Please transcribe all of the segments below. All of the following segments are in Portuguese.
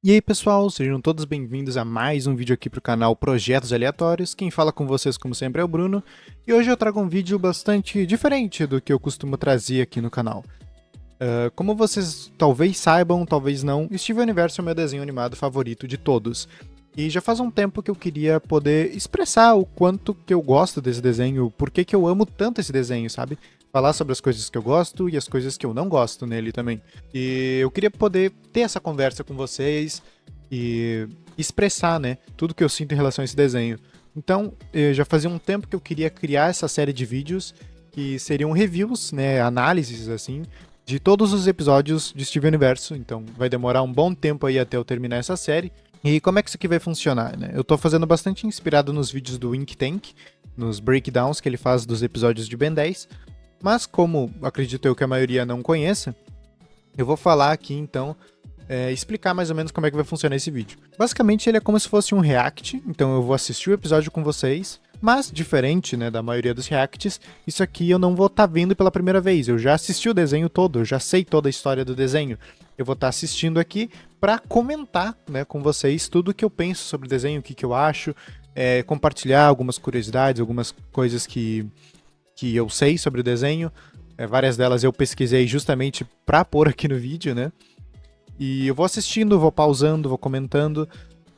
E aí pessoal, sejam todos bem-vindos a mais um vídeo aqui para o canal Projetos Aleatórios. Quem fala com vocês como sempre é o Bruno, e hoje eu trago um vídeo bastante diferente do que eu costumo trazer aqui no canal. Como vocês talvez saibam, talvez não, Steven Universo é o meu desenho animado favorito de todos. E já faz um tempo que eu queria poder expressar o quanto que eu gosto desse desenho, por que eu amo tanto esse desenho, sabe? Falar sobre as coisas que eu gosto e as coisas que eu não gosto nele também. E eu queria poder ter essa conversa com vocês e expressar, né, tudo que eu sinto em relação a esse desenho. Então, já fazia um tempo que eu queria criar essa série de vídeos que seriam reviews, né, análises assim, de todos os episódios de Steven Universo. Então, vai demorar um bom tempo aí até eu terminar essa série. E como é que isso aqui vai funcionar, né? Eu tô fazendo bastante inspirado nos vídeos do Ink Tank, nos breakdowns que ele faz dos episódios de Ben 10, mas como acredito eu que a maioria não conheça, eu vou falar aqui então, explicar mais ou menos como é que vai funcionar esse vídeo. Basicamente ele é como se fosse um react, então eu vou assistir o episódio com vocês, mas diferente, né, da maioria dos reacts, isso aqui eu não vou estar vendo pela primeira vez, eu já assisti o desenho todo, eu já sei toda a história do desenho. Eu vou estar assistindo aqui para comentar, né, com vocês tudo o que eu penso sobre o desenho, o que eu acho, compartilhar algumas curiosidades, algumas coisas que eu sei sobre o desenho. Várias delas eu pesquisei justamente para pôr aqui no vídeo, né? E eu vou assistindo, vou pausando, vou comentando,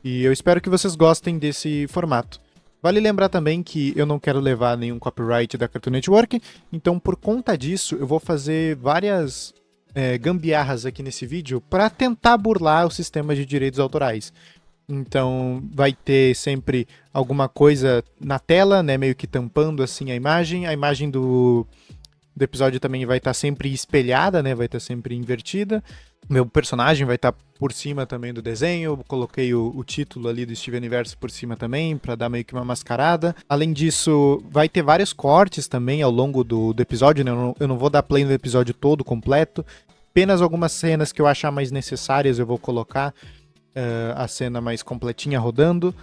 e eu espero que vocês gostem desse formato. Vale lembrar também que eu não quero levar nenhum copyright da Cartoon Network, então por conta disso eu vou fazer várias gambiarras aqui nesse vídeo para tentar burlar o sistema de direitos autorais. Então vai ter sempre alguma coisa na tela, né, meio que tampando assim a imagem do episódio também vai estar sempre espelhada, né, vai estar sempre invertida. Meu personagem vai estar por cima também do desenho, eu coloquei o título ali do Steven Universo por cima também, para dar meio que uma mascarada. Além disso, vai ter vários cortes também ao longo do episódio, né, eu não vou dar play no episódio todo completo, apenas algumas cenas que eu achar mais necessárias eu vou colocar a cena mais completinha rodando.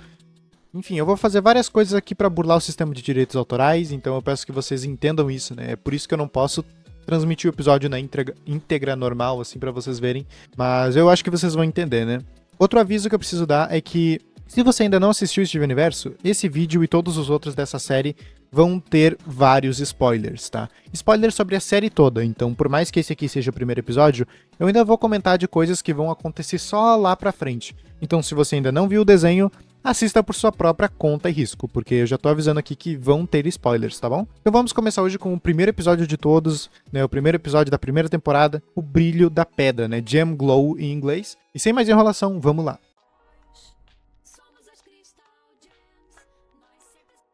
Enfim, eu vou fazer várias coisas aqui para burlar o sistema de direitos autorais, então eu peço que vocês entendam isso, né? É por isso que eu não posso transmitir o episódio na íntegra normal, assim, para vocês verem, mas eu acho que vocês vão entender, né? Outro aviso que eu preciso dar é que, se você ainda não assistiu Steven Universo, esse vídeo e todos os outros dessa série vão ter vários spoilers, tá? Spoilers sobre a série toda, então por mais que esse aqui seja o primeiro episódio, eu ainda vou comentar de coisas que vão acontecer só lá pra frente. Então se você ainda não viu o desenho, assista por sua própria conta e risco, porque eu já tô avisando aqui que vão ter spoilers, tá bom? Então vamos começar hoje com o primeiro episódio de todos, né, o primeiro episódio da primeira temporada, O Brilho da Pedra, né, Gem Glow em inglês. E sem mais enrolação, vamos lá.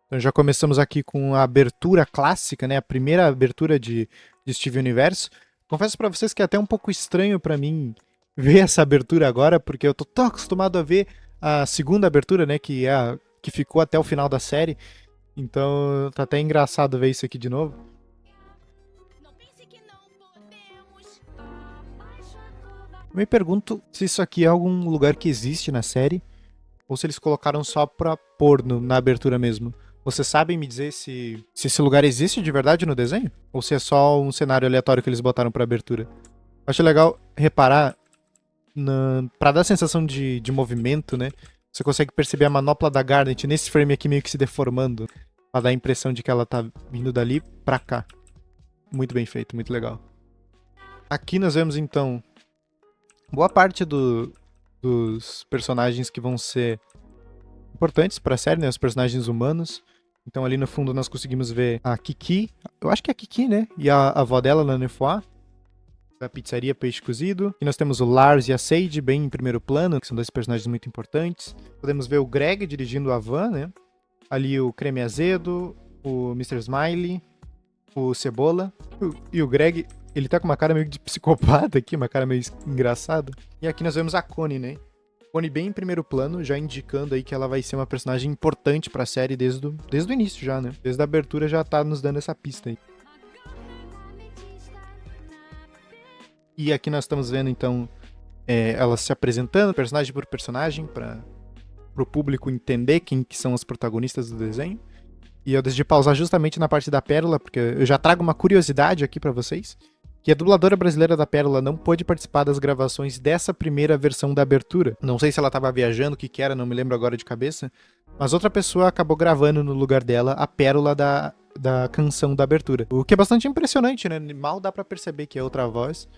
Então já começamos aqui com a abertura clássica, né, a primeira abertura de Steven Universo. Confesso pra vocês que é até um pouco estranho pra mim ver essa abertura agora, porque eu tô tão acostumado a ver a segunda abertura, né, que é a que ficou até o final da série. Então tá até engraçado ver isso aqui de novo. Eu me pergunto se isso aqui é algum lugar que existe na série, ou se eles colocaram só pra pôr na abertura mesmo. Vocês sabem me dizer se esse lugar existe de verdade no desenho? Ou se é só um cenário aleatório que eles botaram pra abertura? Acho legal reparar, pra dar a sensação de movimento, né? Você consegue perceber a manopla da Garnet nesse frame aqui meio que se deformando, pra dar a impressão de que ela tá vindo dali pra cá. Muito bem feito, muito legal. Aqui nós vemos então boa parte dos personagens que vão ser importantes pra série, né? Os personagens humanos. Então ali no fundo nós conseguimos ver a Kiki, eu acho que é a Kiki, né? E a avó dela, Nana Foa, da pizzaria Peixe Cozido. E nós temos o Lars e a Sage bem em primeiro plano, que são dois personagens muito importantes. Podemos ver o Greg dirigindo a van, né? Ali o Creme Azedo, o Mr. Smiley, o Cebola. E o Greg, ele tá com uma cara meio de psicopata aqui, uma cara meio engraçada. E aqui nós vemos a Connie, né? Connie bem em primeiro plano, já indicando aí que ela vai ser uma personagem importante pra série desde o início já, né? Desde a abertura já tá nos dando essa pista aí. E aqui nós estamos vendo, então, elas se apresentando, personagem por personagem, para o público entender quem que são os protagonistas do desenho. E eu decidi pausar justamente na parte da pérola, porque eu já trago uma curiosidade aqui para vocês. que a dubladora brasileira da Pérola não pôde participar das gravações dessa primeira versão da abertura. Não sei se ela estava viajando, o que era, não me lembro agora de cabeça, mas outra pessoa acabou gravando no lugar dela a pérola da canção da abertura. O que é bastante impressionante, né? Mal dá pra perceber que é outra voz.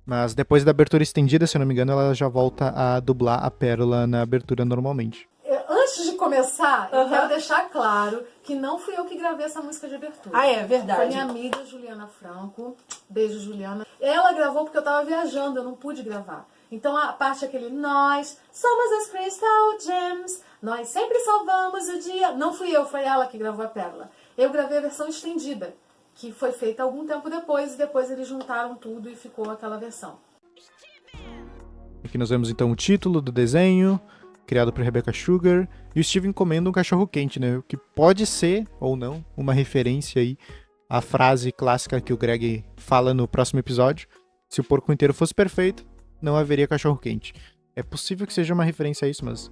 Mas depois da abertura estendida, se eu não me engano, ela já volta a dublar a pérola na abertura normalmente. Antes de começar, eu quero deixar claro que não fui eu que gravei essa música de abertura. Ah, é verdade. Foi minha amiga Juliana Franco. Beijo, Juliana. Ela gravou porque eu tava viajando, eu não pude gravar. Então a parte aquele nós somos as Crystal Gems, nós sempre salvamos o dia. Não fui eu, foi ela que gravou a pérola. Eu gravei a versão estendida, que foi feita algum tempo depois, e depois eles juntaram tudo e ficou aquela versão. Aqui nós vemos então o título do desenho, criado por Rebecca Sugar, e o Steven comendo um cachorro quente, né? O que pode ser, ou não, uma referência aí à frase clássica que o Greg fala no próximo episódio: se o porco inteiro fosse perfeito, não haveria cachorro quente. É possível que seja uma referência a isso, mas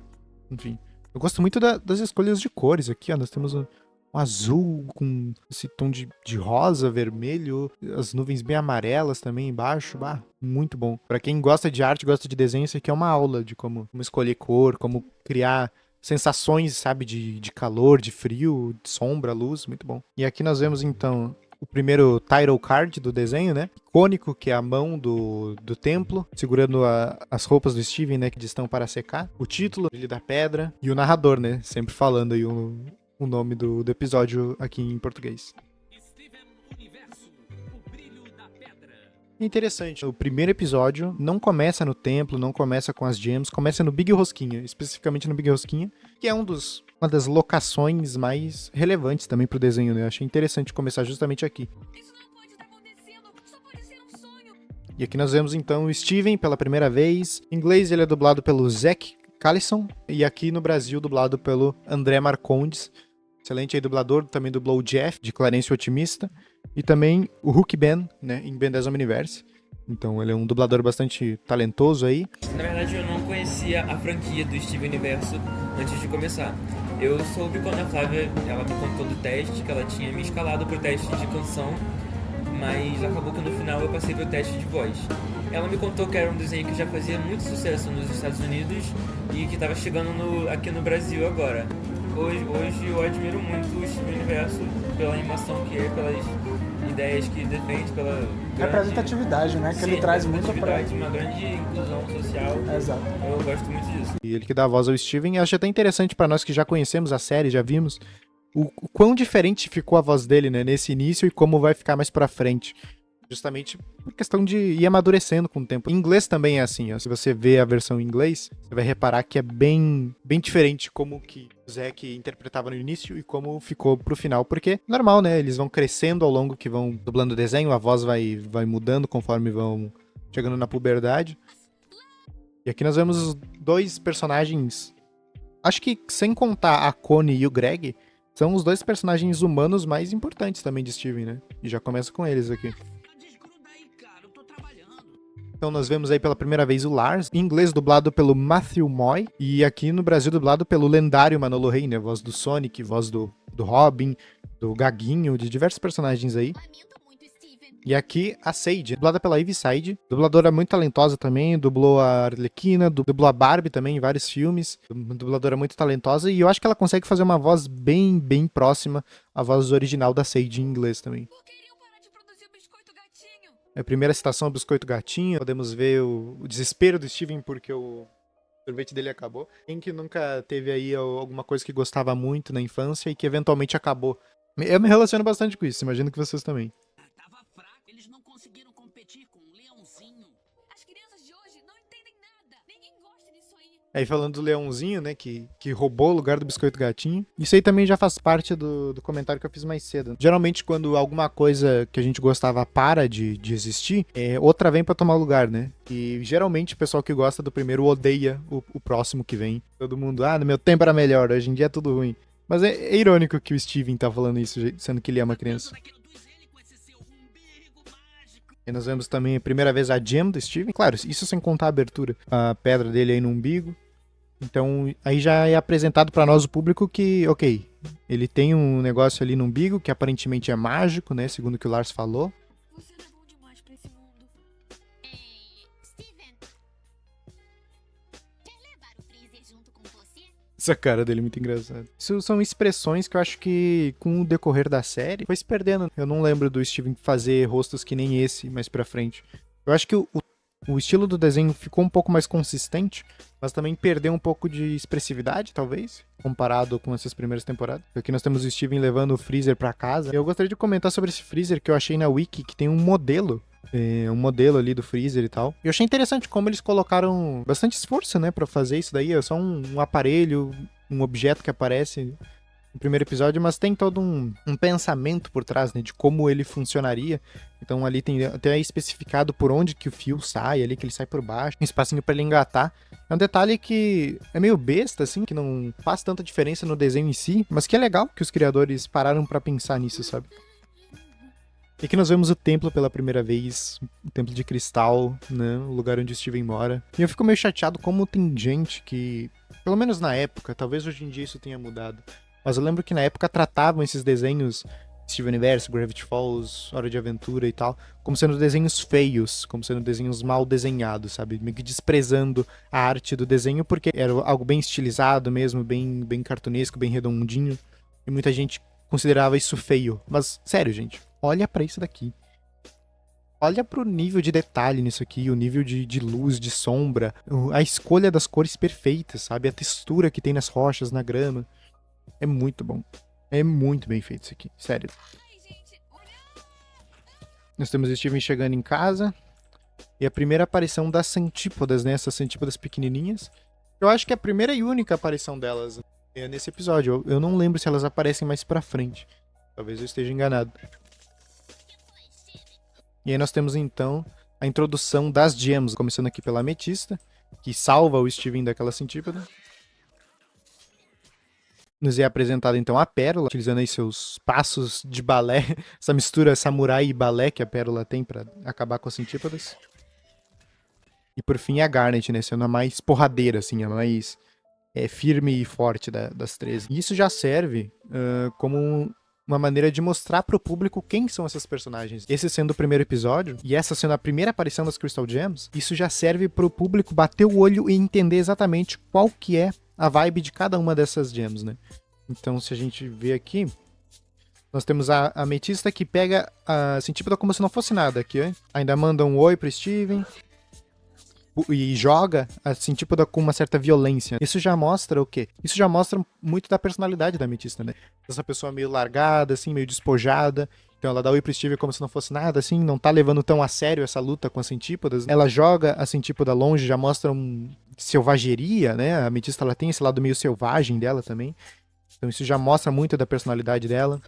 enfim. Eu gosto muito das escolhas de cores aqui, ó. Nós temos um azul com esse tom de rosa, vermelho, as nuvens bem amarelas também embaixo. Bah, muito bom. Pra quem gosta de arte, gosta de desenho, isso aqui é uma aula de como escolher cor, como criar sensações, sabe, de calor, de frio, de sombra, luz, muito bom. E aqui nós vemos então o primeiro title card do desenho, né? Icônico, que é a mão do templo, segurando as roupas do Steven, né, que estão para secar. O título, Brilho da Pedra, e o narrador, né, sempre falando aí o nome do episódio aqui em português. É interessante, o primeiro episódio não começa no templo, não começa com as gems, começa no Big Rosquinha, especificamente no Big Rosquinha, que é uma das locações mais relevantes também pro desenho, né? Eu achei interessante começar justamente aqui. Isso não pode estar acontecendo, só pode ser um sonho. E aqui nós vemos então o Steven pela primeira vez. Em inglês ele é dublado pelo Zach Callison, e aqui no Brasil dublado pelo André Marcondes. Excelente aí dublador, também dublou o Jeff, de Clarence o Otimista, e também o Hulk Ben, né, em Ben 10 Omniverse. Então ele é um dublador bastante talentoso aí. Na verdade eu não conhecia a franquia do Steven Universo antes de começar. Eu soube quando a Flávia, ela me contou do teste, que ela tinha me escalado pro teste de canção, mas acabou que no final eu passei pro teste de voz. Ela me contou que era um desenho que já fazia muito sucesso nos Estados Unidos e que estava chegando aqui no Brasil agora. Hoje eu admiro muito o Steven Universo pela animação que é, pelas ideias que defende, pela representatividade, né? Que ele traz muito pra... uma grande inclusão social. Exato. Eu gosto muito disso. E ele que dá a voz ao Steven, e acho até interessante pra nós que já conhecemos a série, já vimos, o quão diferente ficou a voz dele, né, nesse início e como vai ficar mais pra frente. Justamente por questão de ir amadurecendo com o tempo. Em inglês também é assim, ó. Se você vê a versão em inglês, você vai reparar que é bem diferente como que o Zack interpretava no início e como ficou pro final. Porque, normal, né? Eles vão crescendo ao longo que vão dublando o desenho, a voz vai mudando conforme vão chegando na puberdade. E aqui nós vemos os dois personagens, acho que sem contar a Connie e o Greg, são os dois personagens humanos mais importantes também de Steven, né? E já começa com eles aqui. Então nós vemos aí pela primeira vez o Lars, em inglês dublado pelo Matthew Moy, e aqui no Brasil dublado pelo lendário Manolo Rey, né? Voz do Sonic, voz do Robin, do Gaguinho, de diversos personagens aí. E aqui a Sage, dublada pela Ivy Side, dubladora muito talentosa também, dublou a Arlequina, dublou a Barbie também em vários filmes, dubladora muito talentosa, e eu acho que ela consegue fazer uma voz bem próxima à voz original da Sage em inglês também. É a primeira citação ao Biscoito Gatinho, podemos ver o desespero do Steven porque o sorvete dele acabou. Quem que nunca teve aí alguma coisa que gostava muito na infância e que eventualmente acabou? Eu me relaciono bastante com isso, imagino que vocês também. Tava fraco, eles não conseguiram competir com o Leãozinho. As crianças de hoje não entendem nada. Ninguém gosta disso aí. Aí falando do Leãozinho, né, que roubou o lugar do Biscoito Gatinho. Isso aí também já faz parte do comentário que eu fiz mais cedo. Geralmente quando alguma coisa que a gente gostava para de existir, outra vem pra tomar o lugar, né? E geralmente o pessoal que gosta do primeiro odeia o próximo que vem. Todo mundo, no meu tempo era melhor, hoje em dia é tudo ruim. Mas é irônico que o Steven tá falando isso, sendo que ele é uma criança. E nós vemos também a primeira vez a gem do Steven. Claro, isso sem contar a abertura. A pedra dele aí no umbigo. Então, aí já é apresentado pra nós o público que, ok, ele tem um negócio ali no umbigo que aparentemente é mágico, né? Segundo o que o Lars falou. Você não é bom demais pra esse mundo. Essa cara dele é muito engraçada. Isso são expressões que eu acho que, com o decorrer da série, foi se perdendo. Eu não lembro do Steven fazer rostos que nem esse mais pra frente. Eu acho que o estilo do desenho ficou um pouco mais consistente, mas também perdeu um pouco de expressividade, talvez, comparado com essas primeiras temporadas. Aqui nós temos o Steven levando o Freezer pra casa. Eu gostaria de comentar sobre esse Freezer que eu achei na Wiki, que tem um modelo ali do Freezer e tal. Eu achei interessante como eles colocaram bastante esforço, né, pra fazer isso daí. É só um aparelho, um objeto que aparece no primeiro episódio, mas tem todo um pensamento por trás, né, de como ele funcionaria. Então ali tem até especificado por onde que o fio sai, ali que ele sai por baixo, um espacinho pra ele engatar. É um detalhe que é meio besta, assim, que não faz tanta diferença no desenho em si, mas que é legal que os criadores pararam pra pensar nisso, sabe? E aqui nós vemos o templo pela primeira vez, o templo de cristal, né, o lugar onde o Steven mora. E eu fico meio chateado como tem gente que, pelo menos na época, talvez hoje em dia isso tenha mudado, mas eu lembro que na época tratavam esses desenhos, Steven Universe, Gravity Falls, Hora de Aventura e tal, como sendo desenhos feios, como sendo desenhos mal desenhados, sabe? Meio que desprezando a arte do desenho, porque era algo bem estilizado mesmo, bem cartunesco, bem redondinho, e muita gente considerava isso feio. Mas, sério, gente, olha pra isso daqui. Olha pro nível de detalhe nisso aqui, o nível de luz, de sombra, a escolha das cores perfeitas, sabe? A textura que tem nas rochas, na grama. É muito bom. É muito bem feito isso aqui, sério. Nós temos o Steven chegando em casa. E a primeira aparição das centípodas, né? Essas centípodas pequenininhas. Eu acho que é a primeira e única aparição delas é nesse episódio. Eu não lembro se elas aparecem mais pra frente. Talvez eu esteja enganado. E aí nós temos então a introdução das gems, começando aqui pela ametista, que salva o Steven daquela centípoda. Nos é apresentada então a Pérola, utilizando aí seus passos de balé, essa mistura samurai e balé que a Pérola tem pra acabar com as centípodas. E por fim a Garnet, né, sendo a mais porradeira, assim, a mais firme e forte das três. E isso já serve como uma maneira de mostrar pro público quem são essas personagens. Esse sendo o primeiro episódio, e essa sendo a primeira aparição das Crystal Gems, isso já serve pro público bater o olho e entender exatamente qual que é a vibe de cada uma dessas gems, né? Então, se a gente vê aqui, nós temos a ametista que pega a centípoda como se não fosse nada aqui, ó. Ainda manda um oi pro Steven e joga a centípoda com uma certa violência. Isso já mostra o quê? Isso já mostra muito da personalidade da ametista, né? Essa pessoa meio largada, assim, meio despojada. Então ela dá oi pro Steven como se não fosse nada, assim, não tá levando tão a sério essa luta com as centípodas. Ela joga a centípoda longe, já mostra selvageria, né? A ametista, ela tem esse lado meio selvagem dela também. Então isso já mostra muito da personalidade dela.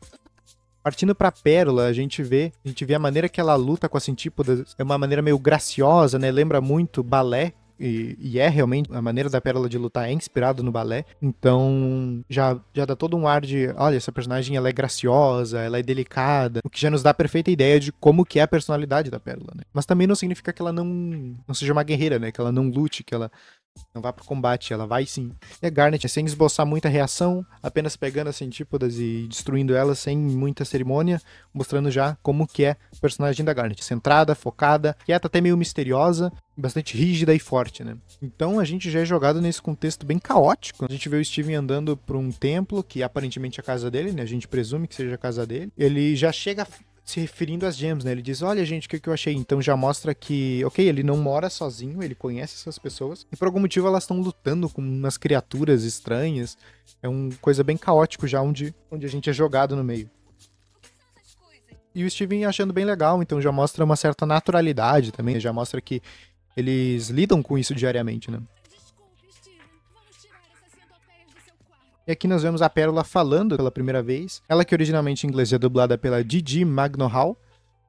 Partindo pra Pérola, a gente vê a maneira que ela luta com as centípodas, é uma maneira meio graciosa, né? Lembra muito balé. E é realmente, a maneira da Pérola de lutar é inspirado no balé. Então já dá todo um ar de, olha, essa personagem ela é graciosa, ela é delicada, o que já nos dá a perfeita ideia de como que é a personalidade da Pérola, né? Mas também não significa que ela não seja uma guerreira, né? Que ela não lute, que ela não vá pro combate, ela vai sim. E a Garnet, sem esboçar muita reação, apenas pegando as centípodas e destruindo elas sem muita cerimônia, mostrando já como que é a personagem da Garnet. Centrada, focada, quieta, até meio misteriosa, bastante rígida e forte, né? Então a gente já é jogado nesse contexto bem caótico. A gente vê o Steven andando por um templo, que aparentemente é a casa dele, né? A gente presume que seja a casa dele. Ele já chega se referindo às gems, né? Ele diz, olha, gente, o que eu achei? Então já mostra que, ok, ele não mora sozinho, ele conhece essas pessoas, e por algum motivo elas estão lutando com umas criaturas estranhas. É uma coisa bem caótico já, onde a gente é jogado no meio. E o Steven achando bem legal, então já mostra uma certa naturalidade também, já mostra que eles lidam com isso diariamente, né? E aqui nós vemos a Pérola falando pela primeira vez. Ela que originalmente em inglês é dublada pela Gigi Magnohal.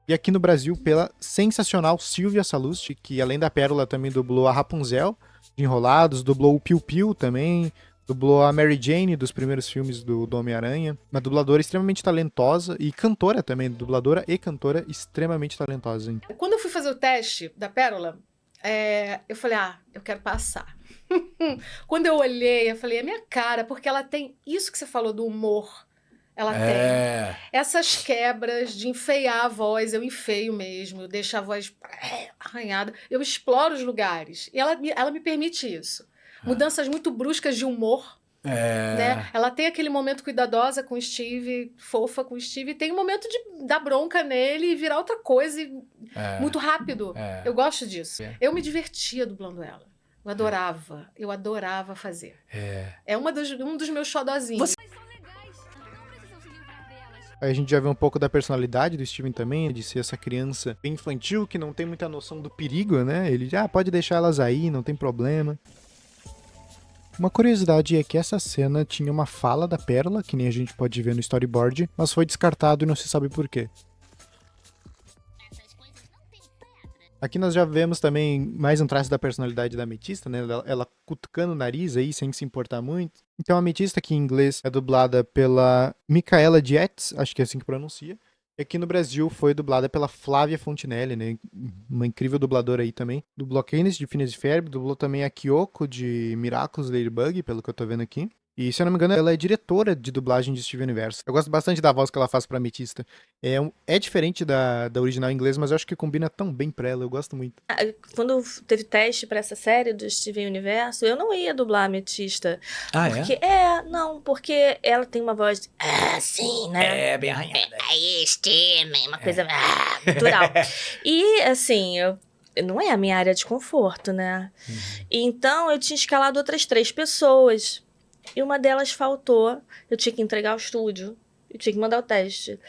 E aqui no Brasil pela sensacional Silvia Salusti, que além da Pérola também dublou a Rapunzel de Enrolados, dublou o Piu Piu também, dublou a Mary Jane dos primeiros filmes do Homem-Aranha. Uma dubladora extremamente talentosa e cantora também, dubladora e cantora extremamente talentosa, hein? Quando eu fui fazer o teste da Pérola, eu falei, eu quero passar. Quando eu olhei, eu falei, é minha cara, porque ela tem isso que você falou do humor. Ela tem essas quebras de enfeiar a voz, eu enfeio mesmo, eu deixo a voz arranhada, eu exploro os lugares. E ela me permite isso. Mudanças muito bruscas de humor, Né? Ela tem aquele momento cuidadosa com o Steve, fofa com o Steve, e tem um momento de dar bronca nele e virar outra coisa muito rápido. Eu gosto disso. Eu me divertia dublando ela. Eu adorava fazer. É um dos meus xodozinhos. Mas são legais. Não precisam se livrar delas. Aí a gente já vê um pouco da personalidade do Steven também, de ser essa criança bem infantil, que não tem muita noção do perigo, né? Ele já pode deixar elas aí, não tem problema. Uma curiosidade é que essa cena tinha uma fala da Pérola, que nem a gente pode ver no storyboard, mas foi descartado e não se sabe por quê. Essas coisas não têm pedra. Aqui nós já vemos também mais um traço da personalidade da Ametista, né? Ela cutucando o nariz aí, sem se importar muito. Então a Ametista, que em inglês é dublada pela Micaela Dietz, acho que é assim que pronuncia. E aqui no Brasil foi dublada pela Flávia Fontinelli, né? Uma incrível dubladora aí também. Dublou a Candice de Phineas e Ferb, dublou também a Kyoko de Miraculous Ladybug, pelo que eu tô vendo aqui. E, se eu não me engano, ela é diretora de dublagem de Steven Universo. Eu gosto bastante da voz que ela faz pra Ametista. É diferente da original em inglês, mas eu acho que combina tão bem pra ela, eu gosto muito. Quando teve teste pra essa série do Steven Universo, eu não ia dublar a Ametista. Porque, porque ela tem uma voz assim, né? Bem arranhada. Aí, Steven, uma coisa natural. E, assim, não é a minha área de conforto, né? Então, eu tinha escalado outras 3 pessoas. E uma delas faltou. Eu tinha que entregar o estúdio. Eu tinha que mandar o teste.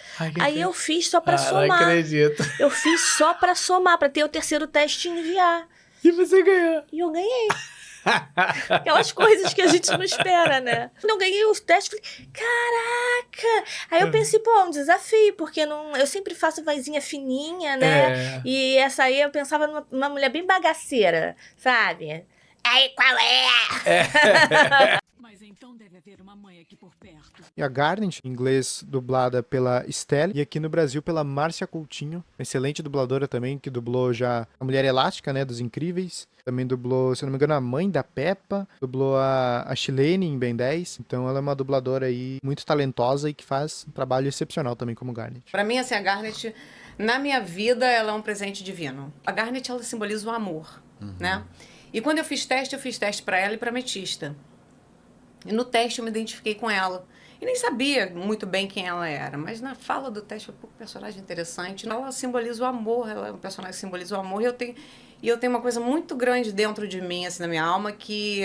Aí eu fiz só pra somar. Não acredito. Eu fiz só pra somar, pra ter o terceiro teste e enviar. E você ganhou. E eu ganhei. Aquelas coisas que a gente não espera, né? Quando eu ganhei os testes, falei, caraca! Aí eu pensei, pô, é um desafio, porque eu sempre faço vozinha fininha, né? E essa aí eu pensava numa mulher bem bagaceira, sabe? Aí, qual é? Mas então deve haver uma mãe aqui por perto. E a Garnet, em inglês, dublada pela Estelle, e aqui no Brasil pela Márcia Coutinho, excelente dubladora também, que dublou já a Mulher Elástica, né, dos Incríveis. Também dublou, se eu não me engano, a mãe da Peppa, dublou a Chilene em Ben 10. Então ela é uma dubladora aí muito talentosa e que faz um trabalho excepcional também como Garnet. Pra mim, assim, a Garnet, na minha vida, ela é um presente divino. A Garnet, ela simboliza o amor, né? E quando eu fiz teste pra ela e pra Ametista. E no teste eu me identifiquei com ela. E nem sabia muito bem quem ela era, mas na fala do teste, um personagem interessante. Ela simboliza o amor, ela é um personagem que simboliza o amor. E eu tenho uma coisa muito grande dentro de mim, assim, na minha alma, que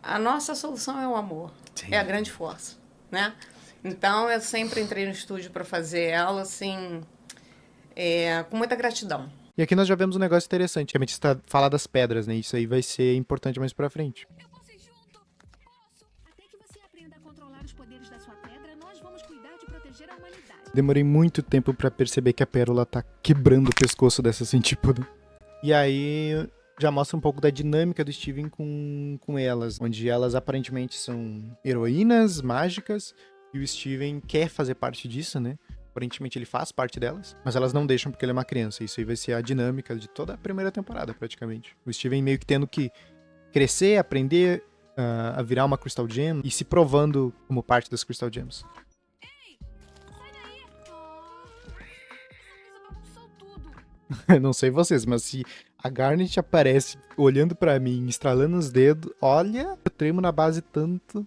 a nossa solução é o amor. Sim. É a grande força, né? Então eu sempre entrei no estúdio para fazer ela, assim, com muita gratidão. E aqui nós já vemos um negócio interessante. A Ametista fala das pedras, né? Isso aí vai ser importante mais pra frente. Eu posso ir junto? Posso. Até que você aprenda a controlar os poderes da sua pedra, nós vamos cuidar de proteger a humanidade. Demorei muito tempo pra perceber que a Pérola tá quebrando o pescoço dessa centípoda. E aí já mostra um pouco da dinâmica do Steven com elas, onde elas aparentemente são heroínas mágicas e o Steven quer fazer parte disso, né? Aparentemente ele faz parte delas, mas elas não deixam porque ele é uma criança. Isso aí vai ser a dinâmica de toda a primeira temporada, praticamente. O Steven meio que tendo que crescer, aprender a virar uma Crystal Gem e se provando como parte das Crystal Gems. Ei, sai daí! Essa bagunçou tudo. Não sei vocês, mas se a Garnet aparece olhando pra mim, estralando os dedos, olha, eu tremo na base tanto.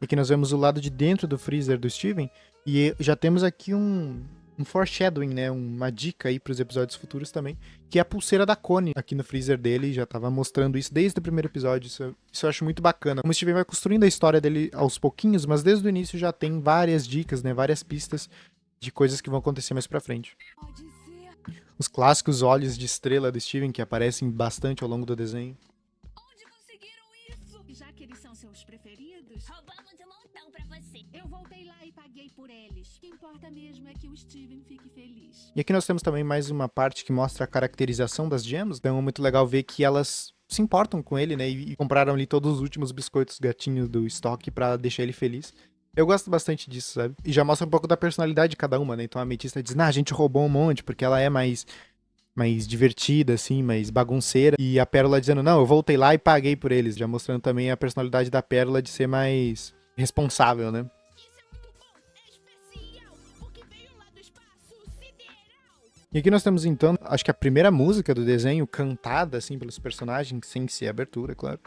E aqui nós vemos o lado de dentro do freezer do Steven. E já temos aqui um foreshadowing, né? Uma dica aí pros episódios futuros também, que é a pulseira da Connie aqui no freezer dele. Já tava mostrando isso desde o primeiro episódio. Isso eu acho muito bacana. Como o Steven vai construindo a história dele aos pouquinhos, mas desde o início já tem várias dicas, né? Várias pistas de coisas que vão acontecer mais pra frente. Pode ser. Os clássicos olhos de estrela do Steven, que aparecem bastante ao longo do desenho. Onde conseguiram isso? Já que eles são seus preferidos, Roubamos um montão pra você. eu voltei lá e paguei por eles. O que importa mesmo é que o Steven fique feliz. E aqui nós temos também mais uma parte que mostra a caracterização das gems. Então é muito legal ver que elas se importam com ele, né? E compraram ali todos os últimos biscoitos gatinhos do estoque pra deixar ele feliz. Eu gosto bastante disso, sabe? E já mostra um pouco da personalidade de cada uma, né? Então a Ametista diz, a gente roubou um monte, porque ela é mais divertida, assim, mais bagunceira. E a Pérola dizendo, não, eu voltei lá e paguei por eles. Já mostrando também a personalidade da Pérola de ser mais responsável, né? Isso é muito bom. É especial. Porque veio lá do espaço sideral. E aqui nós temos, então, acho que a primeira música do desenho cantada, assim, pelos personagens, sem ser abertura, claro.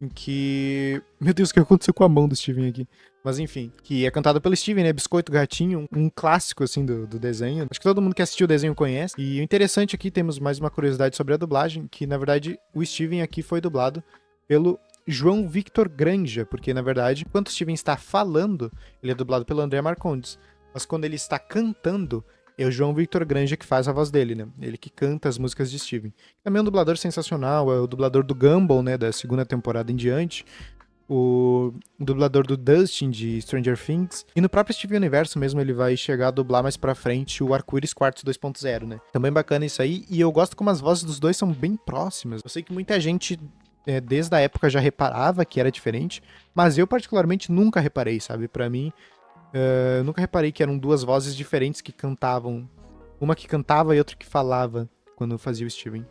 em que... Meu Deus, o que aconteceu com a mão do Steven aqui? Mas enfim, que é cantado pelo Steven, né? Biscoito Gatinho, um clássico, assim, do desenho. Acho que todo mundo que assistiu o desenho conhece. E o interessante aqui, temos mais uma curiosidade sobre a dublagem, que, na verdade, o Steven aqui foi dublado pelo João Victor Granja, porque, na verdade, enquanto o Steven está falando, ele é dublado pelo André Marcondes. Mas quando ele está cantando, é o João Victor Granja que faz a voz dele, né? Ele que canta as músicas de Steven. Também é um dublador sensacional, é o dublador do Gumball, né? Da segunda temporada em diante. O dublador do Dustin de Stranger Things. E no próprio Steven Universo mesmo ele vai chegar a dublar mais pra frente o Arco-Íris Quartz 2.0, né? Também bacana isso aí. E eu gosto como as vozes dos dois são bem próximas. Eu sei que muita gente... desde a época já reparava que era diferente, mas eu particularmente nunca reparei, sabe? Pra mim, eu nunca reparei que eram duas vozes diferentes que cantavam. Uma que cantava e outra que falava quando fazia o Steven.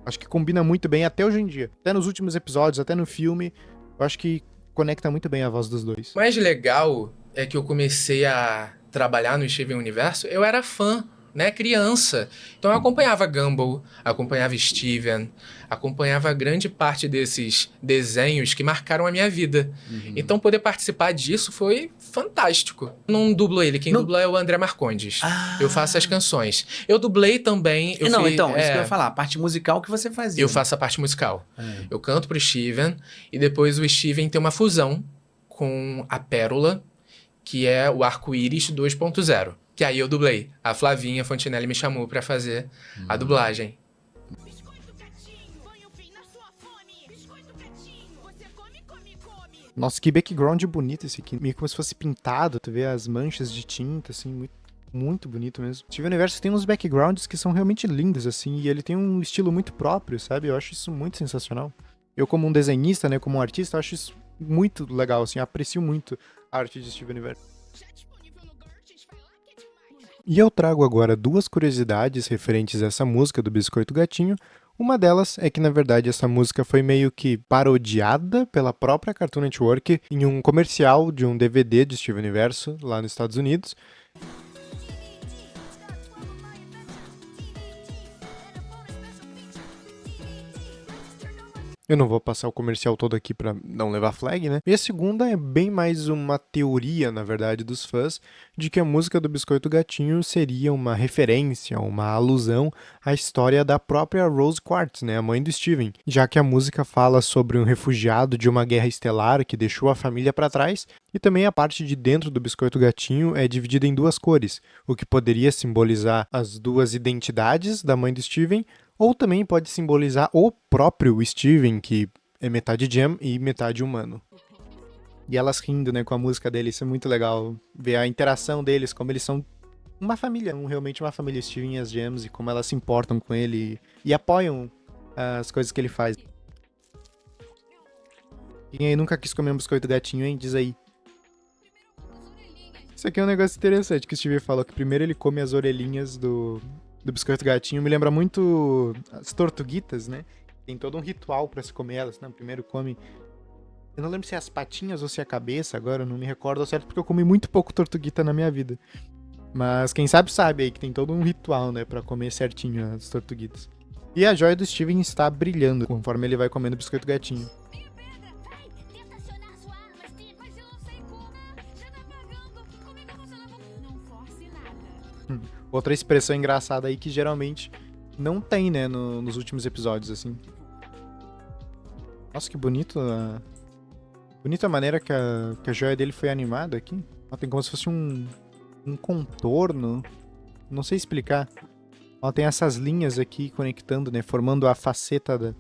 Acho que combina muito bem até hoje em dia. Até nos últimos episódios, até no filme, eu acho que conecta muito bem a voz dos dois. O mais legal é que eu comecei a trabalhar no Steven Universo, eu era fã, né, criança. Então eu acompanhava Gumball, acompanhava Steven, acompanhava grande parte desses desenhos que marcaram a minha vida. Então poder participar disso foi fantástico. Não dublo ele, quem dubla é o André Marcondes. Eu faço as canções. Eu dublei também... Então, isso que eu ia falar, a parte musical que você fazia. Eu faço a parte musical. Eu canto pro Steven, e depois o Steven tem uma fusão com a Pérola, que é o Arco-Íris 2.0. Que aí eu dublei. A Flavinha Fontinelli me chamou pra fazer a dublagem. Nossa, que background bonito esse aqui. Meio como se fosse pintado, tu vê as manchas de tinta, assim, muito, muito bonito mesmo. Steven Universo tem uns backgrounds que são realmente lindos, assim, e ele tem um estilo muito próprio, sabe? Eu acho isso muito sensacional. Eu, como um desenhista, né, como um artista, eu acho isso muito legal, assim, aprecio muito a arte de Steven Universo. E eu trago agora duas curiosidades referentes a essa música do Biscoito Gatinho. Uma delas é que, na verdade, essa música foi meio que parodiada pela própria Cartoon Network em um comercial de um DVD de Steven Universo lá nos Estados Unidos. Eu não vou passar o comercial todo aqui pra não levar flag, né? E a segunda é bem mais uma teoria, na verdade, dos fãs, de que a música do Biscoito Gatinho seria uma referência, uma alusão à história da própria Rose Quartz, né? A mãe do Steven. Já que a música fala sobre um refugiado de uma guerra estelar que deixou a família pra trás, e também a parte de dentro do Biscoito Gatinho é dividida em duas cores, o que poderia simbolizar as duas identidades da mãe do Steven, ou também pode simbolizar o próprio Steven, que é metade gem e metade humano. E elas rindo, né, com a música dele, isso é muito legal. Ver a interação deles, como eles são uma família, realmente uma família, Steven e as gems, e como elas se importam com ele e apoiam as coisas que ele faz. Quem aí nunca quis comer um biscoito gatinho, hein? Diz aí. Isso aqui é um negócio interessante que o Steven falou, que primeiro ele come as orelhinhas do Biscoito Gatinho. Me lembra muito as tortuguitas, né? Tem todo um ritual pra se comer elas, né? Primeiro come... Eu não lembro se é as patinhas ou se é a cabeça agora, eu não me recordo ao certo, porque eu comi muito pouco tortuguita na minha vida. Mas quem sabe aí que tem todo um ritual, né? Pra comer certinho as tortuguitas. E a joia do Steven está brilhando conforme ele vai comendo o Biscoito Gatinho. Outra expressão engraçada aí que geralmente não tem, né, nos últimos episódios, assim. Nossa, que bonito. Bonita a maneira que a joia dele foi animada aqui. Ó, tem como se fosse um contorno. Não sei explicar. Ó, tem essas linhas aqui conectando, né, formando a faceta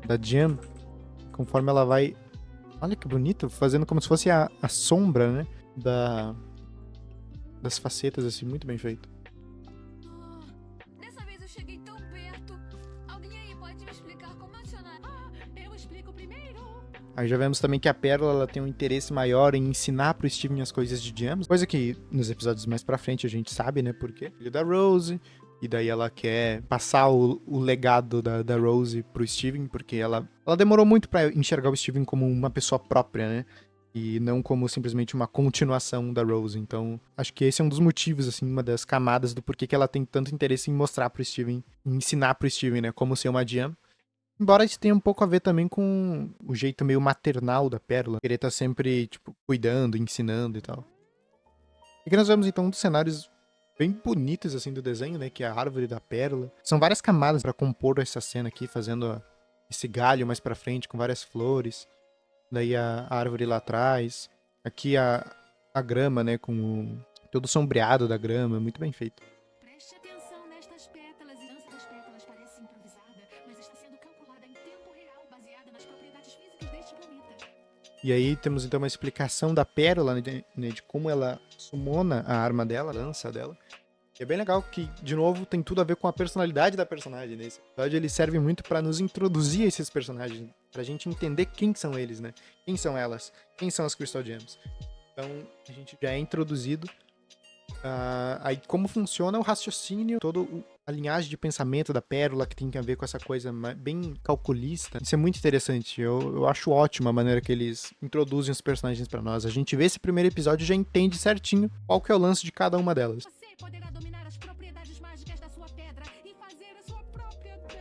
da gem. Conforme ela vai... Olha que bonito, fazendo como se fosse a sombra, né, das facetas, assim, muito bem feito. Aí já vemos também que a Pérola ela tem um interesse maior em ensinar pro Steven as coisas de gems. Coisa que nos episódios mais pra frente a gente sabe, né, por quê? Filho da Rose, e daí ela quer passar o legado da Rose pro Steven, porque ela demorou muito pra enxergar o Steven como uma pessoa própria, né? E não como simplesmente uma continuação da Rose. Então, acho que esse é um dos motivos, assim, uma das camadas do porquê que ela tem tanto interesse em mostrar pro Steven, em ensinar pro Steven, né, como ser uma gem. Embora isso tenha um pouco a ver também com o jeito meio maternal da Pérola. Querer estar sempre, tipo, cuidando, ensinando e tal. E aqui nós vemos, então, um dos cenários bem bonitos, assim, do desenho, né? Que é a árvore da Pérola. São várias camadas pra compor essa cena aqui, fazendo esse galho mais pra frente, com várias flores. Daí a árvore lá atrás. Aqui a grama, né? Com todo o sombreado da grama. Muito bem feito. Preste atenção nestas pétalas. A dança das pétalas parece improvisada, mas está sendo calculada em tempo real, baseada nas propriedades físicas deste planeta. E aí temos então uma explicação da Pérola, né, de como ela sumona a arma dela, a lança dela. E é bem legal que, de novo, tem tudo a ver com a personalidade da personagem. Nesse episódio ele serve muito pra nos introduzir a esses personagens, pra gente entender quem são eles, né? Quem são elas, quem são as Crystal Gems. Então a gente já é introduzido aí como funciona o raciocínio, toda a linhagem de pensamento da Pérola, que tem a ver com essa coisa bem calculista. Isso é muito interessante. Eu acho ótima a maneira que eles introduzem os personagens pra nós. A gente vê esse primeiro episódio e já entende certinho qual que é o lance de cada uma delas. Você poderá dominar as propriedades mágicas da sua pedra e fazer a sua própria dança.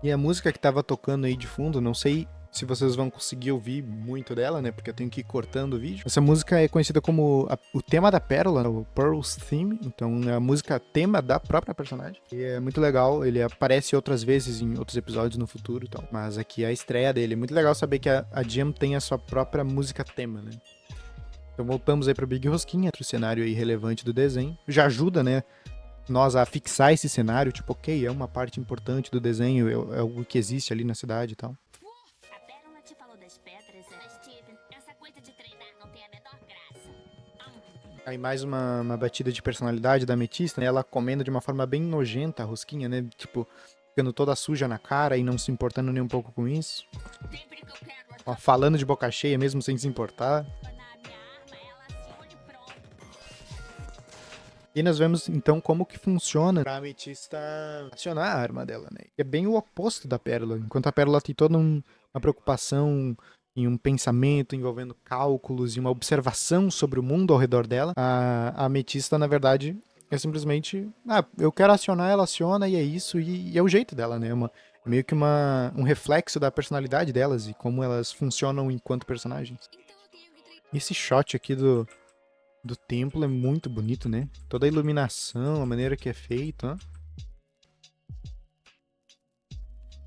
E a música que tava tocando aí de fundo, não sei se vocês vão conseguir ouvir muito dela, né? Porque eu tenho que ir cortando o vídeo. Essa música é conhecida como o tema da Pérola, o Pearl's Theme. Então é a música tema da própria personagem. E é muito legal. Ele aparece outras vezes em outros episódios no futuro e tal. Mas aqui é a estreia dele. É muito legal saber que a Gem tem a sua própria música tema, né? Então voltamos aí pra Big Rosquinha, outro cenário aí relevante do desenho. Já ajuda, né? Nós a fixar esse cenário. Tipo, ok, é uma parte importante do desenho. É algo que existe ali na cidade e tal. A Pérola te falou das pedras, Steven. Essa coisa de treinar não tem a menor graça. Aí mais uma batida de personalidade da Ametista, né? Ela comendo de uma forma bem nojenta a rosquinha, né? Tipo, ficando toda suja na cara e não se importando nem um pouco com isso. Sempre que eu quero Ó, falando de boca cheia mesmo sem se importar. acionar a minha arma, ela aciona e pronto. E nós vemos então como que funciona pra Ametista acionar a arma dela, né? É bem o oposto da Pérola. Enquanto a Pérola tem toda uma preocupação em um pensamento envolvendo cálculos e uma observação sobre o mundo ao redor dela, a Ametista, na verdade, é simplesmente, eu quero acionar, ela aciona e é isso, e é o jeito dela, né? É meio que um reflexo da personalidade delas e como elas funcionam enquanto personagens. Então eu tenho que treinar. Esse shot aqui do templo é muito bonito, né? Toda a iluminação, a maneira que é feito, né?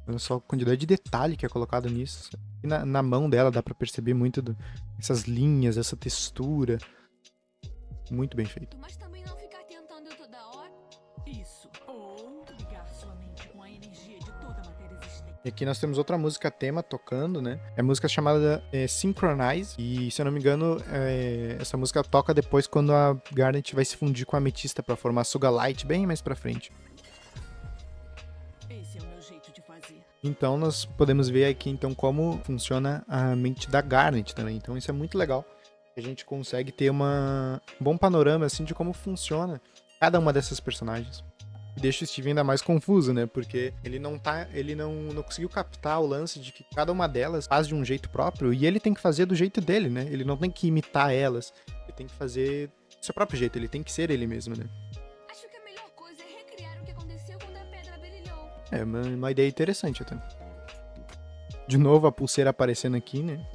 Olha só a quantidade de detalhe que é colocado nisso. E na mão dela dá pra perceber muito essas linhas, essa textura. Muito bem feito. Mas também não ficar tentando eu toda hora. Isso. Ou ligar sua mente com a energia de toda a matéria existente. E aqui nós temos outra música tema tocando, né? É a música chamada Synchronize. E, se eu não me engano, essa música toca depois quando a Garnet vai se fundir com a Ametista pra formar Suga Light bem mais pra frente. Esse é o meu jeito de fazer. Então nós podemos ver aqui então como funciona a mente da Garnet também. Então isso é muito legal. A gente consegue ter um bom panorama assim de como funciona cada uma dessas personagens. E deixa o Steven ainda mais confuso, né? Porque ele não conseguiu captar o lance de que cada uma delas faz de um jeito próprio e ele tem que fazer do jeito dele, né? Ele não tem que imitar elas. Ele tem que fazer do seu próprio jeito, ele tem que ser ele mesmo, né? Acho que a melhor coisa é recriar o que aconteceu quando a pedra brilhou. É uma ideia interessante até. De novo a pulseira aparecendo aqui, né?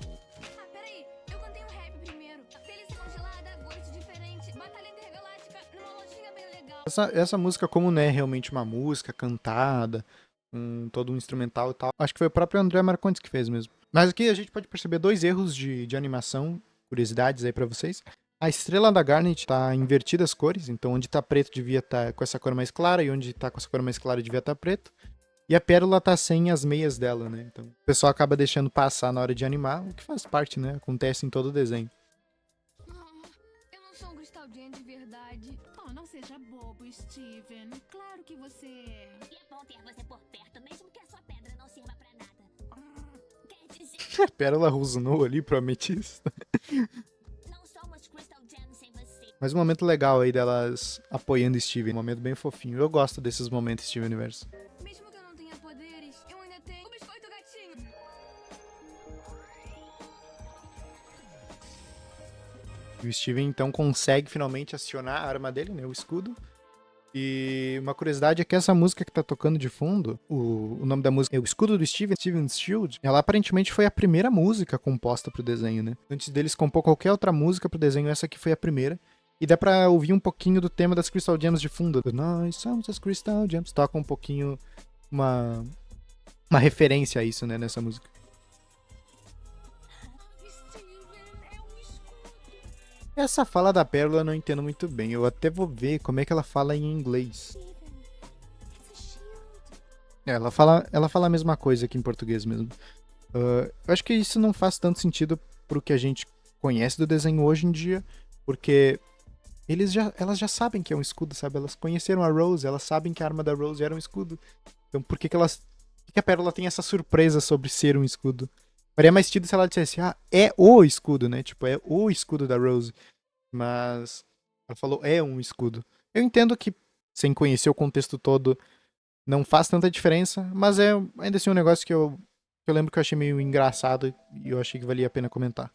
Ah, peraí. Eu cantei um rap primeiro. Delícia congelada, gosto diferente. Batalha intergaláctica numa lojinha bem legal. Essa música, como não é realmente uma música cantada, todo um instrumental e tal, acho que foi o próprio André Marcondes que fez mesmo. Mas aqui a gente pode perceber dois erros de animação, curiosidades aí pra vocês. A estrela da Garnet tá invertida as cores, então onde tá preto devia estar com essa cor mais clara e onde tá com essa cor mais clara devia estar preto. E a Pérola tá sem as meias dela, né? Então o pessoal acaba deixando passar na hora de animar, o que faz parte, né? Acontece em todo o desenho. Eu não sou um Crystal Gem de verdade. Oh, não seja bobo, Steven. Claro que você... E é bom ter você por perto, mesmo que a sua pedra não sirva pra nada. Quer dizer, A Pérola rosnou ali pro Ametista. não somos Crystal Gem sem você. Mas um momento legal aí delas apoiando Steven. Um momento bem fofinho. Eu gosto desses momentos, Steven Universo. Mesmo que eu não tenha poderes, eu ainda tenho o biscoito gatinho. E o Steven então consegue finalmente acionar a arma dele, né? O escudo. E uma curiosidade é que essa música que tá tocando de fundo, o nome da música é O Escudo do Steven's Shield, ela aparentemente foi a primeira música composta pro desenho, né? Antes deles compor qualquer outra música pro desenho, essa aqui foi a primeira. E dá pra ouvir um pouquinho do tema das Crystal Gems de fundo. Nós somos as Crystal Gems. Toca um pouquinho uma referência a isso, né, nessa música. Essa fala da Pérola eu não entendo muito bem. Eu até vou ver como é que ela fala em inglês. Ela fala a mesma coisa aqui em português mesmo. Eu acho que isso não faz tanto sentido pro que a gente conhece do desenho hoje em dia, porque elas já sabem que é um escudo, sabe? Elas conheceram a Rose, elas sabem que a arma da Rose era um escudo. Então por que a Pérola tem essa surpresa sobre ser um escudo? Faria mais sentido se ela dissesse, é o escudo, né? Tipo, é o escudo da Rose. Mas ela falou, é um escudo. Eu entendo que, sem conhecer o contexto todo, não faz tanta diferença, mas é ainda assim um negócio que eu lembro que eu achei meio engraçado e eu achei que valia a pena comentar.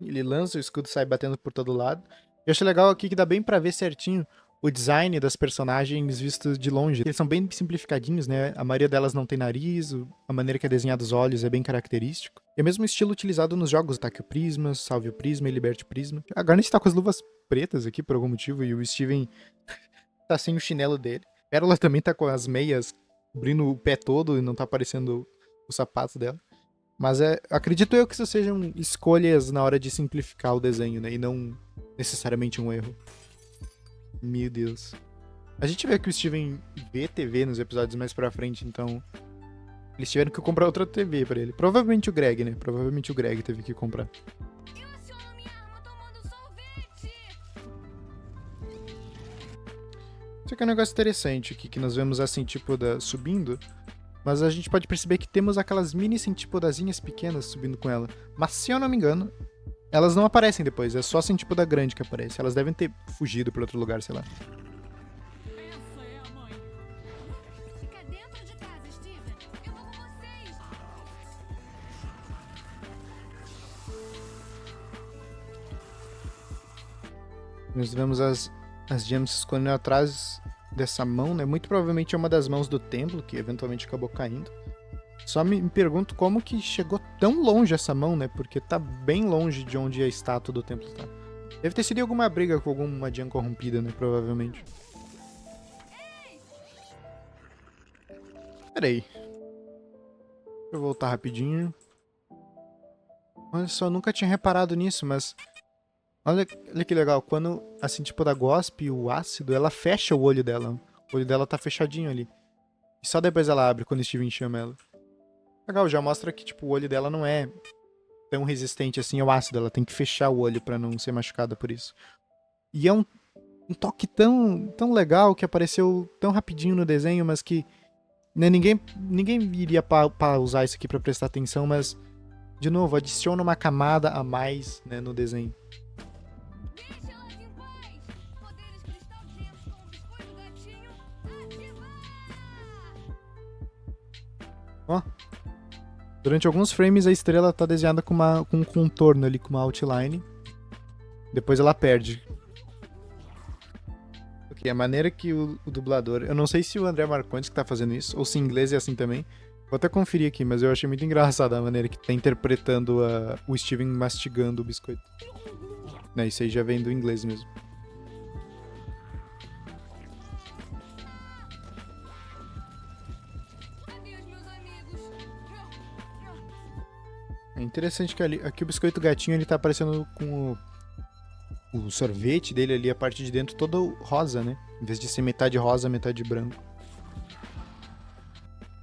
Ele lança, o escudo sai batendo por todo lado. Eu achei legal aqui que dá bem pra ver certinho o design das personagens vistos de longe. Eles são bem simplificadinhos, né? A maioria delas não tem nariz, a maneira que é desenhada os olhos é bem característico. E é o mesmo estilo utilizado nos jogos, Ataque o Prisma, Salve o Prisma e Liberte o Prisma. A Garnet tá com as luvas pretas aqui por algum motivo e o Steven tá sem o chinelo dele. Pérola também tá com as meias cobrindo o pé todo e não tá aparecendo os sapatos dela. Mas acredito eu que isso sejam escolhas na hora de simplificar o desenho, né? E não necessariamente um erro. Meu Deus. A gente vê que o Steven vê TV nos episódios mais pra frente, então eles tiveram que comprar outra TV pra ele. Provavelmente o Greg, né? Provavelmente o Greg teve que comprar. Isso aqui é um negócio interessante aqui, que nós vemos a centípoda subindo, mas a gente pode perceber que temos aquelas mini centípodazinhas pequenas subindo com ela. Mas se eu não me engano, elas não aparecem depois, é só a centípoda grande que aparece. Elas devem ter fugido pra outro lugar, sei lá. Essa é a mãe. Fica dentro de casa, Steven. Eu vou com vocês. Nós vemos as gems se escondendo atrás dessa mão, né? Muito provavelmente é uma das mãos do templo, que eventualmente acabou caindo. Só me pergunto como que chegou tão longe essa mão, né? Porque tá bem longe de onde a estátua do templo tá. Deve ter sido alguma briga com alguma gem corrompida, né? Provavelmente. Pera aí. Deixa eu voltar rapidinho. Olha só, eu nunca tinha reparado nisso, mas... Olha que legal. Quando a centípoda gospe o ácido, ela fecha o olho dela. O olho dela tá fechadinho ali. E só depois ela abre quando o Steven chama ela. Legal, já mostra que tipo, o olho dela não é tão resistente assim ao ácido. Ela tem que fechar o olho pra não ser machucada por isso. E é um toque tão legal que apareceu tão rapidinho no desenho, mas que né, ninguém iria pausar isso aqui pra prestar atenção, mas de novo, adiciona uma camada a mais né, no desenho. Deixa elas em paz. Poderes Crystal Gems com o biscoito gatinho ativar. Ó. Durante alguns frames a estrela tá desenhada com um contorno ali, com uma outline. Depois ela perde. Ok, a maneira que o dublador... Eu não sei se o André Marcondes que tá fazendo isso, ou se em inglês é assim também. Vou até conferir aqui, mas eu achei muito engraçada a maneira que tá interpretando o Steven mastigando o biscoito. Né, isso aí já vem do inglês mesmo. Adeus, meus amigos. É interessante que aqui o biscoito gatinho ele tá aparecendo com o sorvete dele ali, a parte de dentro toda rosa, né? Em vez de ser metade rosa, metade branco.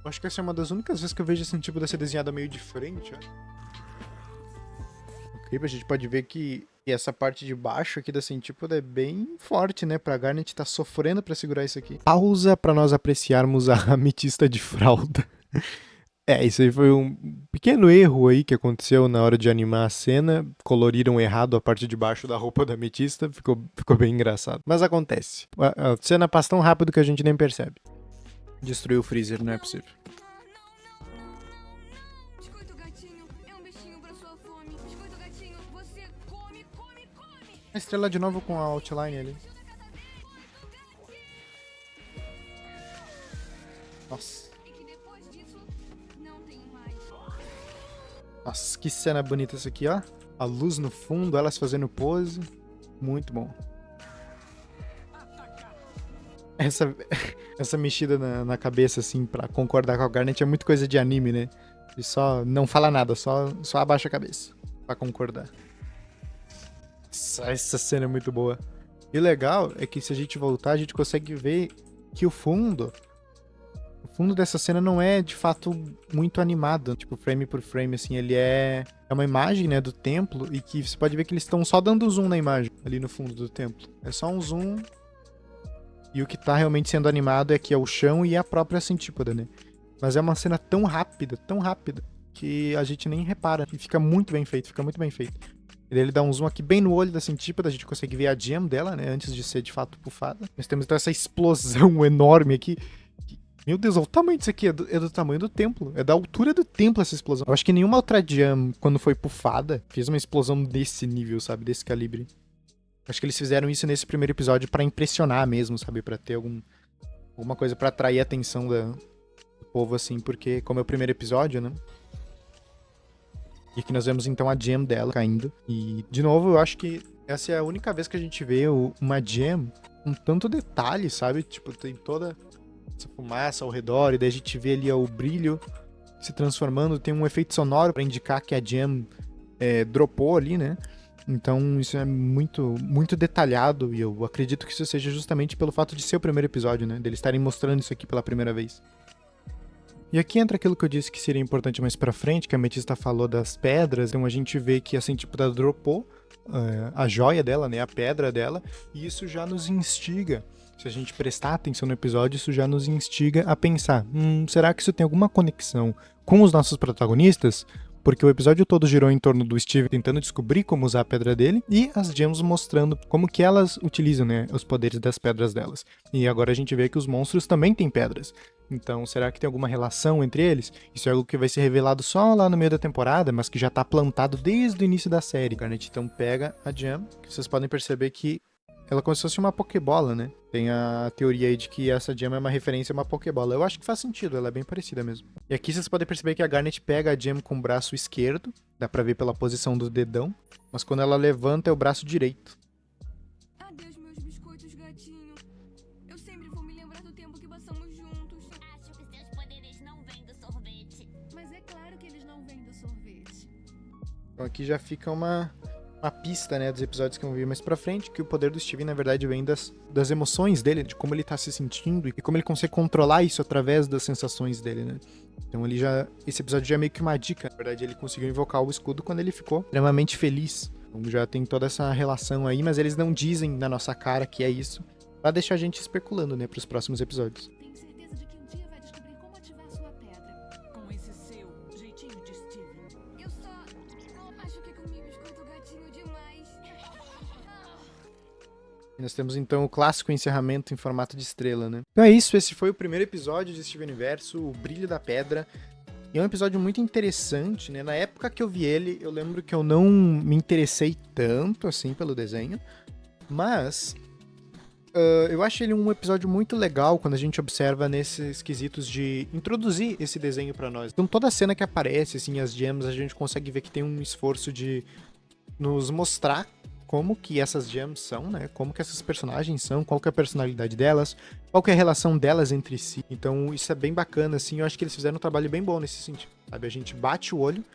Eu acho que essa é uma das únicas vezes que eu vejo esse tipo de ser desenhada meio de frente, ó. Ok, a gente pode ver que essa parte de baixo aqui da centípoda é bem forte, né? Pra Garnet tá sofrendo pra segurar isso aqui. Pausa pra nós apreciarmos a ametista de fralda. Isso aí foi um pequeno erro aí que aconteceu na hora de animar a cena. Coloriram errado a parte de baixo da roupa da ametista. Ficou bem engraçado. Mas acontece. A cena passa tão rápido que a gente nem percebe. Destruiu o freezer, não é possível. Biscoito gatinho é um bichinho pra sua fome. Biscoito gatinho, você come. A estrela de novo com a outline ali. Nossa. E que depois disso, não tenho mais. Nossa, que cena bonita essa aqui, ó. A luz no fundo, elas fazendo pose. Muito bom. Essa mexida na cabeça, assim, pra concordar com a Garnet é muito coisa de anime, né? E só não fala nada, só abaixa a cabeça pra concordar. Essa cena é muito boa. E o legal é que se a gente voltar, a gente consegue ver que o fundo dessa cena não é, de fato, muito animado. Tipo, frame por frame, assim, ele é uma imagem, né, do templo, e que você pode ver que eles estão só dando zoom na imagem, ali no fundo do templo. É só um zoom, e o que tá realmente sendo animado é que é o chão e a própria Centípoda, né? Mas é uma cena tão rápida, que a gente nem repara. E fica muito bem feito, E daí ele dá um zoom aqui bem no olho da Centípoda, a gente consegue ver a gem dela, né, antes de ser, de fato, pufada. Nós temos, então, essa explosão enorme aqui. Meu Deus, olha o tamanho disso aqui, é do tamanho do templo. É da altura do templo essa explosão. Eu acho que nenhuma outra gem, quando foi pufada, fez uma explosão desse nível, sabe? Desse calibre. Acho que eles fizeram isso nesse primeiro episódio pra impressionar mesmo, sabe? Pra ter alguma coisa pra atrair a atenção do povo, assim. Porque, como é o primeiro episódio, né? E aqui nós vemos, então, a gem dela caindo. E, de novo, eu acho que essa é a única vez que a gente vê uma gem com tanto detalhe, sabe? Tipo, tem toda essa fumaça ao redor, e daí a gente vê ali o brilho se transformando, tem um efeito sonoro pra indicar que a gem dropou ali, né? Então isso é muito, muito detalhado, e eu acredito que isso seja justamente pelo fato de ser o primeiro episódio, né? Deles estarem mostrando isso aqui pela primeira vez. E aqui entra aquilo que eu disse que seria importante mais pra frente, que a Ametista falou das pedras, então a gente vê que a Centípoda dropou a joia dela, né? A pedra dela, e isso já nos instiga. Se a gente prestar atenção no episódio, isso já nos instiga a pensar, será que isso tem alguma conexão com os nossos protagonistas? Porque o episódio todo girou em torno do Steve tentando descobrir como usar a pedra dele, e as gems mostrando como que elas utilizam, né, os poderes das pedras delas. E agora a gente vê que os monstros também têm pedras. Então, será que tem alguma relação entre eles? Isso é algo que vai ser revelado só lá no meio da temporada, mas que já tá plantado desde o início da série. Garnet então pega a gem, que vocês podem perceber que ela é como se fosse uma Pokébola, né? Tem a teoria aí de que essa gem é uma referência a uma Pokébola. Eu acho que faz sentido, ela é bem parecida mesmo. E aqui vocês podem perceber que a Garnet pega a gem com o braço esquerdo, dá pra ver pela posição do dedão, mas quando ela levanta é o braço direito. Adeus, meus biscoitos, gatinho. Eu sempre vou me lembrar do tempo que passamos juntos. Acho que seus poderes não vêm do sorvete. Mas é claro que eles não vêm do sorvete. Então aqui já fica uma pista, né, dos episódios que vão vir mais pra frente, que o poder do Steven, na verdade, vem das emoções dele, de como ele tá se sentindo e como ele consegue controlar isso através das sensações dele, né. Então esse episódio já é meio que uma dica. Na verdade, ele conseguiu invocar o escudo quando ele ficou extremamente feliz. Então já tem toda essa relação aí, mas eles não dizem na nossa cara que é isso, pra deixar a gente especulando, né, pros próximos episódios. Tenho certeza de que um dia vai descobrir como ativar sua pedra. Com esse seu jeitinho de Steven. Eu acho que comi biscoito gatinho demais. E nós temos então o clássico encerramento em formato de estrela, né? Então é isso, esse foi o primeiro episódio de Steven Universo, O Brilho da Pedra. E é um episódio muito interessante, né? Na época que eu vi ele, eu lembro que eu não me interessei tanto, assim, pelo desenho. Mas eu acho ele um episódio muito legal quando a gente observa nesses quesitos de introduzir esse desenho pra nós. Então toda a cena que aparece, assim, as gems, a gente consegue ver que tem um esforço de nos mostrar como que essas gems são, né? Como que essas personagens são, qual que é a personalidade delas, qual que é a relação delas entre si. Então isso é bem bacana, assim, eu acho que eles fizeram um trabalho bem bom nesse sentido, sabe? A gente bate o olho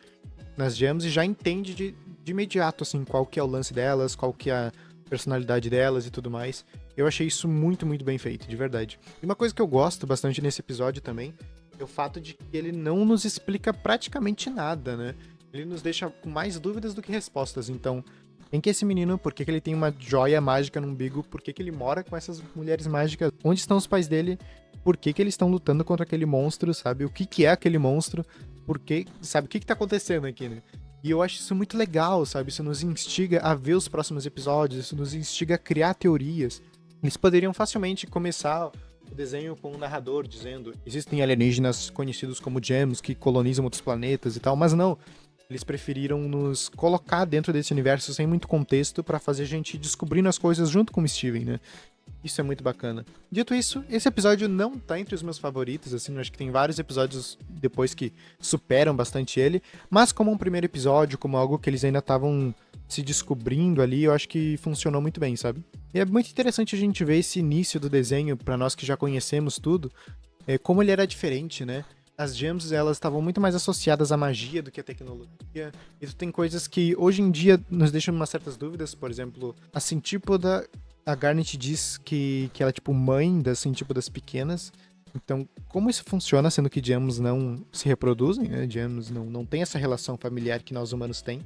nas gems e já entende de imediato, assim, qual que é o lance delas, qual que é a personalidade delas e tudo mais. Eu achei isso muito, muito bem feito, de verdade. E uma coisa que eu gosto bastante nesse episódio também é o fato de que ele não nos explica praticamente nada, né? Ele nos deixa com mais dúvidas do que respostas. Então, quem que é esse menino? Por que que ele tem uma joia mágica no umbigo? Por que que ele mora com essas mulheres mágicas? Onde estão os pais dele? Por que que eles estão lutando contra aquele monstro, sabe? O que que é aquele monstro? Por que, sabe? O que que tá acontecendo aqui, né? E eu acho isso muito legal, sabe? Isso nos instiga a ver os próximos episódios, isso nos instiga a criar teorias. Eles poderiam facilmente começar o desenho com um narrador dizendo: existem alienígenas conhecidos como gems que colonizam outros planetas e tal, mas não. Eles preferiram nos colocar dentro desse universo sem muito contexto pra fazer a gente ir descobrindo as coisas junto com o Steven, né? Isso é muito bacana. Dito isso, esse episódio não tá entre os meus favoritos, assim, eu acho que tem vários episódios depois que superam bastante ele, mas como um primeiro episódio, como algo que eles ainda estavam se descobrindo ali, eu acho que funcionou muito bem, sabe? E é muito interessante a gente ver esse início do desenho, pra nós que já conhecemos tudo, como ele era diferente, né? As gems, elas estavam muito mais associadas à magia do que à tecnologia. Isso tem coisas que hoje em dia nos deixam umas certas dúvidas, por exemplo, a Centípoda, a Garnet diz que ela é tipo mãe da Centípodas pequenas. Então, como isso funciona, sendo que gems não se reproduzem, né? Gems não tem essa relação familiar que nós humanos tem.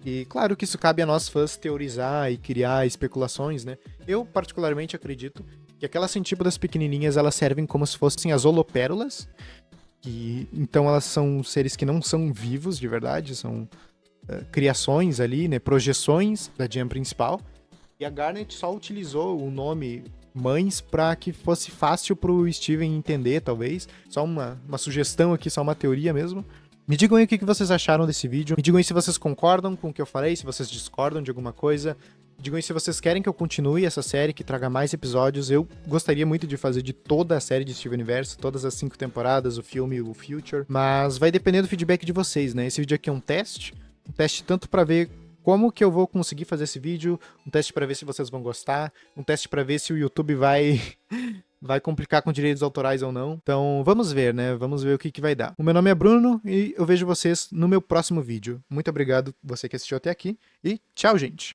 E claro que isso cabe a nós fãs teorizar e criar especulações, né? Eu particularmente acredito que aquelas Centípodas pequenininhas, elas servem como se fossem as holopérolas. Então elas são seres que não são vivos de verdade, são criações ali, né, projeções da gem principal. E a Garnet só utilizou o nome Mães para que fosse fácil pro Steven entender, talvez. Só uma sugestão aqui, só uma teoria mesmo. Me digam aí o que vocês acharam desse vídeo. Me digam aí se vocês concordam com o que eu falei, se vocês discordam de alguma coisa. Me digam aí se vocês querem que eu continue essa série, que traga mais episódios. Eu gostaria muito de fazer de toda a série de Steven Universe, todas as 5 temporadas, o filme, o Future. Mas vai depender do feedback de vocês, né? Esse vídeo aqui é um teste tanto pra ver como que eu vou conseguir fazer esse vídeo, um teste pra ver se vocês vão gostar, um teste pra ver se o YouTube vai complicar com direitos autorais ou não. Então, vamos ver, né? Vamos ver o que vai dar. O meu nome é Bruno e eu vejo vocês no meu próximo vídeo. Muito obrigado você que assistiu até aqui e tchau, gente!